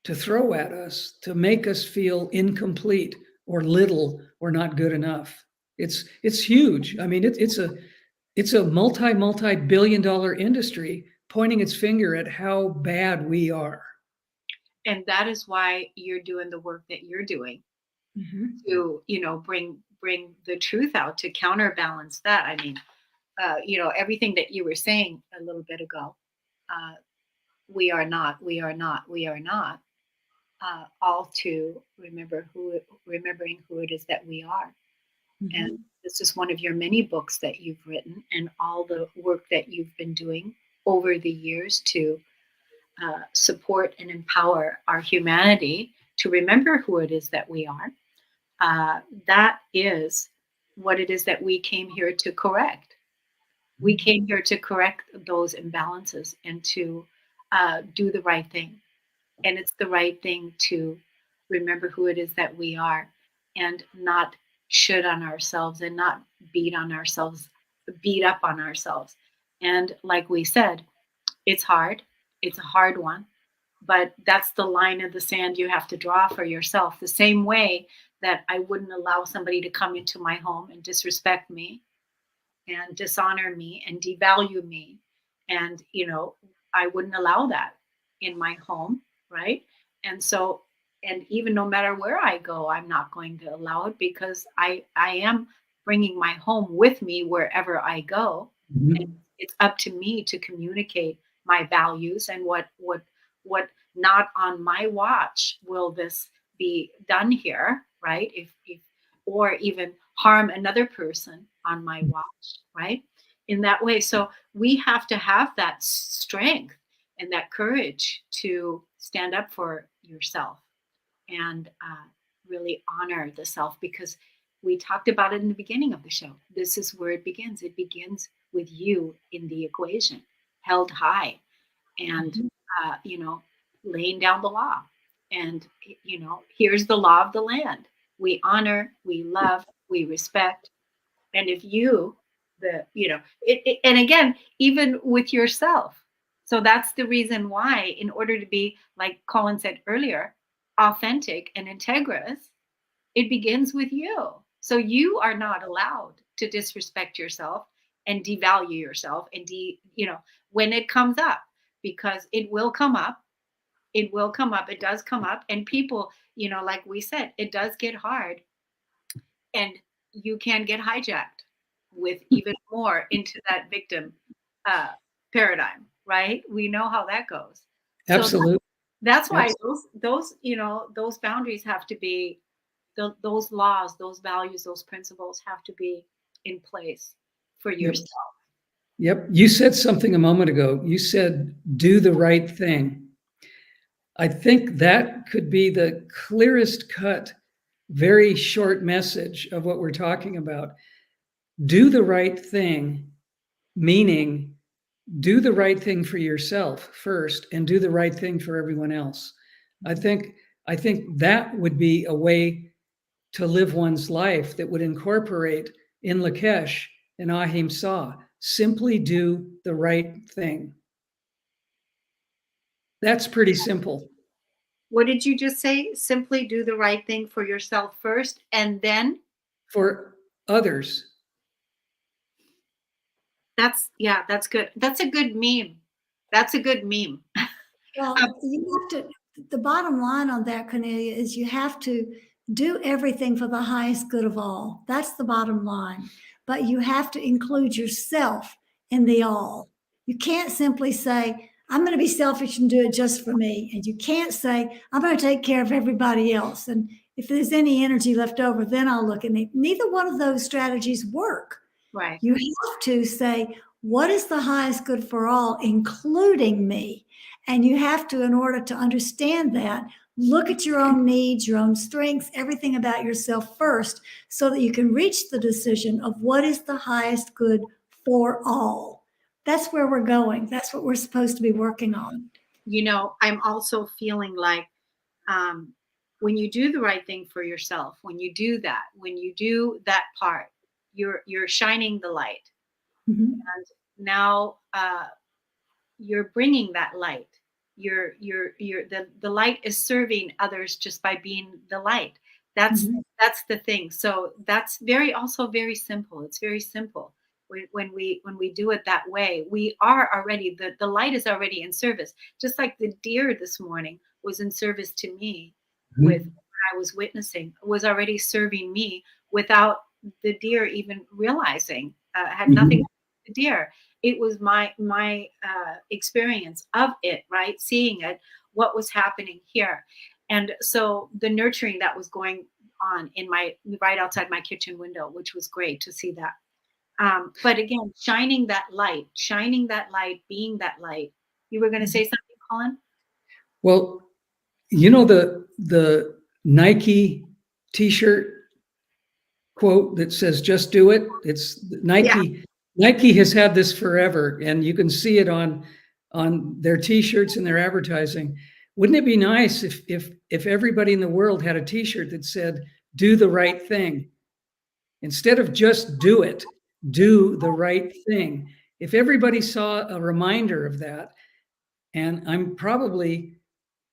to throw at us to make us feel incomplete or little or not good enough. It's huge. I mean, it's a multi-billion dollar industry pointing its finger at how bad we are. And that is why you're doing the work that you're doing to, bring the truth out, to counterbalance that. I mean, everything that you were saying a little bit ago, uh, we are not, all to remembering who it is that we are. And this is one of your many books that you've written, and all the work that you've been doing over the years to support and empower our humanity to remember who it is that we are. That is what it is that we came here to correct. We came here to correct those imbalances and to do the right thing. And it's the right thing to remember who it is that we are, and not should on ourselves, and not beat up on ourselves. And like we said, it's hard. It's a hard one, but that's the line in the sand you have to draw for yourself. The same way that I wouldn't allow somebody to come into my home and disrespect me and dishonor me and devalue me. And, I wouldn't allow that in my home, right? And so, and even no matter where I go, I'm not going to allow it, because I am bringing my home with me wherever I go. And it's up to me to communicate my values, and what not on my watch will this be done here, right? If or even harm another person on my watch, right? In that way. So we have to have that strength and that courage to stand up for yourself, and really honor the self, because we talked about it in the beginning of the show. This is where it begins. It begins with you in the equation, held high, and laying down the law. And here's the law of the land: we honor, we love, we respect. And if you and again, even with yourself. So that's the reason why, in order to be, like Colin said earlier, authentic and integrous, it begins with you. So you are not allowed to disrespect yourself and devalue yourself, and when it comes up, because it will come up. It will come up. It does come up. And people, like we said, it does get hard, and you can get hijacked with even more into that victim uh, paradigm, right? We know how that goes. So Absolutely. that's why those boundaries have to be, those laws, those values, those principles have to be in place for yourself. Yep. You said something a moment ago. You said, do the right thing. I think that could be the clearest cut, very short message of what we're talking about. Do the right thing, meaning do the right thing for yourself first, and do the right thing for everyone else. I think that would be a way to live one's life that would incorporate in Lakesh and Ahimsa. Simply do the right thing. That's pretty simple. What did you just say? Simply do the right thing for yourself first, and then For others. that's good. That's a good meme. That's a good meme. Well, you have to, the bottom line on that, Cornelia, is you have to do everything for the highest good of all. That's the bottom line. But you have to include yourself in the all. You can't simply say, I'm going to be selfish and do it just for me. And you can't say, I'm going to take care of everybody else. And if there's any energy left over, then I'll look at me. Neither one of those strategies work. Right. You have to say, what is the highest good for all, including me? And you have to, in order to understand that, look at your own needs, your own strengths, everything about yourself first, so that you can reach the decision of what is the highest good for all. That's where we're going. That's what we're supposed to be working on. I'm also feeling like, when you do the right thing for yourself, when you do that part, you're shining the light. Mm-hmm. And now you're bringing that light the light is serving others just by being the light. That's the thing. So that's also very simple. It's very simple. When we do it that way, we are already, the light is already in service. Just like the deer this morning was in service to me with what I was witnessing, was already serving me without the deer even realizing. Had nothing to do with the deer. It was my experience of it, right? Seeing it, what was happening here. And so the nurturing that was going on in right outside my kitchen window, which was great to see that. But again, shining that light, being that light. You were going to say something, Colin? Well, you know, the Nike t-shirt quote that says, just do it. It's Nike. Yeah. Nike has had this forever, and you can see it on their t-shirts and their advertising. Wouldn't it be nice if everybody in the world had a t-shirt that said, do the right thing? Instead of just do it, do the right thing. If everybody saw a reminder of that, and I'm probably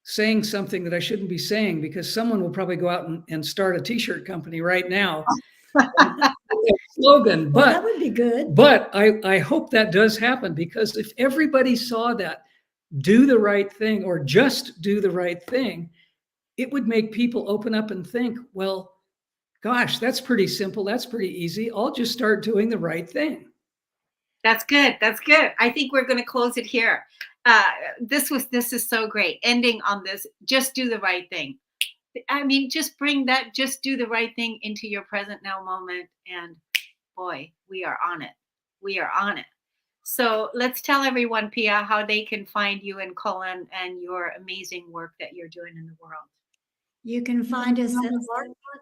saying something that I shouldn't be saying, because someone will probably go out and start a t-shirt company right now. Slogan, but that would be good. But I hope that does happen, because if everybody saw that, do the right thing, or just do the right thing, it would make people open up and think, well, gosh, that's pretty simple. That's pretty easy. I'll just start doing the right thing. That's good. That's good. I think we're going to close it here. This is so great. Ending on this, just do the right thing. I mean, just bring that, just do the right thing into your present now moment. And boy, we are on it. We are on it. So let's tell everyone, Pia, how they can find you and Cullen and your amazing work that you're doing in the world. You can find us at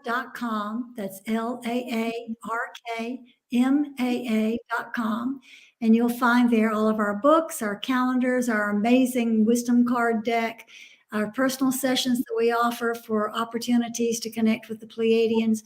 larkma.com. That's LAARKMAA.com. And you'll find there all of our books, our calendars, our amazing wisdom card deck, our personal sessions that we offer for opportunities to connect with the Pleiadians,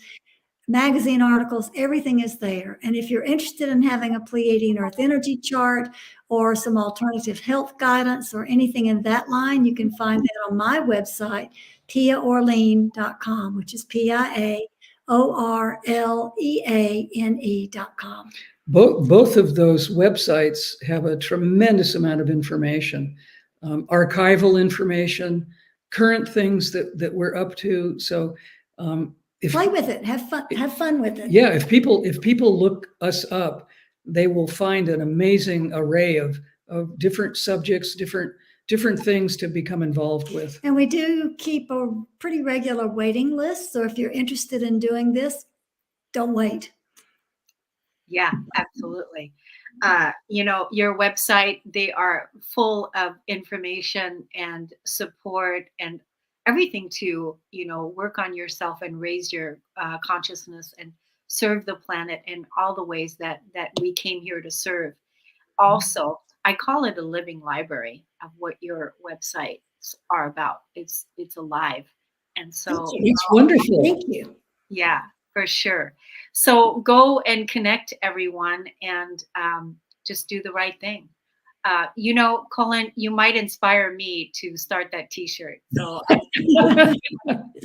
magazine articles, everything is there. And if you're interested in having a Pleiadian Earth energy chart or some alternative health guidance or anything in that line, you can find that on my website, PiaOrleane.com, which is PiaOrleane.com. Both of those websites have a tremendous amount of information, archival information, current things that we're up to. So play with it, have fun with it. Yeah, if people look us up, they will find an amazing array of different subjects, different things to become involved with. And we do keep a pretty regular waiting list. So if you're interested in doing this, don't wait. Yeah, absolutely. Your website, they are full of information and support and everything to, work on yourself and raise your consciousness and serve the planet in all the ways that we came here to serve. Also, I call it a living library of what your websites are about. It's alive. And so it's wonderful. Thank you. Yeah, for sure. So go and connect everyone and just do the right thing. Cullen, you might inspire me to start that t-shirt. So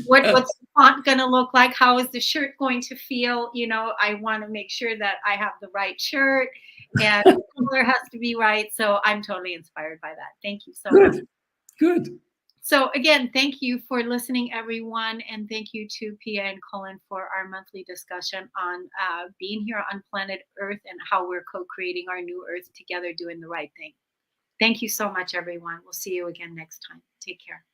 what's the font going to look like? How is the shirt going to feel? I want to make sure that I have the right shirt and the color has to be right. So I'm totally inspired by that. Thank you so much. Good. So again, thank you for listening, everyone. And thank you to Pia and Cullen for our monthly discussion on being here on planet Earth and how we're co-creating our new Earth together, doing the right thing. Thank you so much, everyone. We'll see you again next time. Take care.